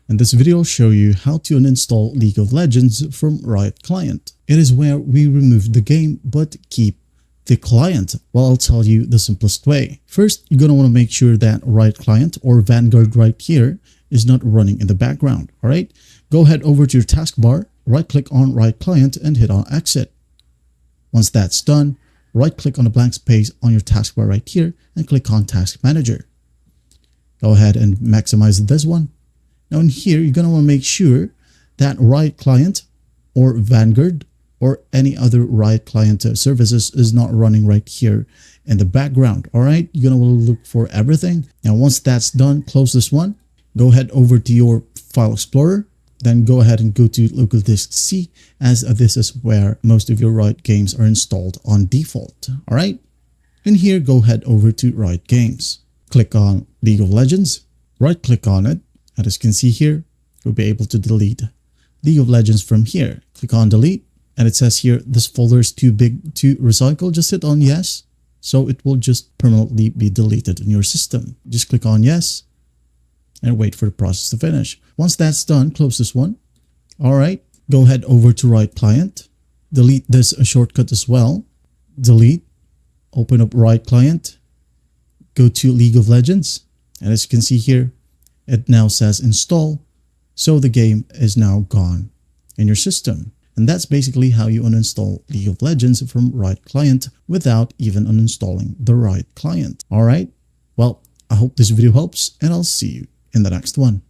In this video, I'll show you how to uninstall League of Legends from Riot Client. It is where we remove the game but keep the client. Well, I'll tell you the simplest way. First, you're going to want to make sure that Riot Client or Vanguard right here is not running in the background. All right, go ahead over to your taskbar, right click on Riot Client and hit on exit. Once that's done, right click on the blank space on your taskbar right here and click on Task Manager. Go ahead and maximize this one. Now in here, you're going to want to make sure that Riot Client or Vanguard or any other Riot Client services is not running right here in the background. All right, you're going to want to look for everything. Now, once that's done, close this one. Go ahead over to your File Explorer. Then go ahead and go to Local Disk C, as this is where most of your Riot games are installed on default. All right, in here, go ahead over to Riot Games. Click on League of Legends. Right click on it. As you can see here, you'll be able to delete League of Legends from here. Click on delete, and it says here, this folder is too big to recycle. Just hit on yes, so it will just permanently be deleted in your system. Just click on yes, and wait for the process to finish. Once that's done, close this one. All right, go ahead over to Riot Client. Delete this shortcut as well. Delete, open up Riot Client, go to League of Legends, and as you can see here, it now says install, so the game is now gone in your system. And that's basically how you uninstall League of Legends from Riot Client without even uninstalling the Riot Client. All right, well, I hope this video helps, and I'll see you in the next one.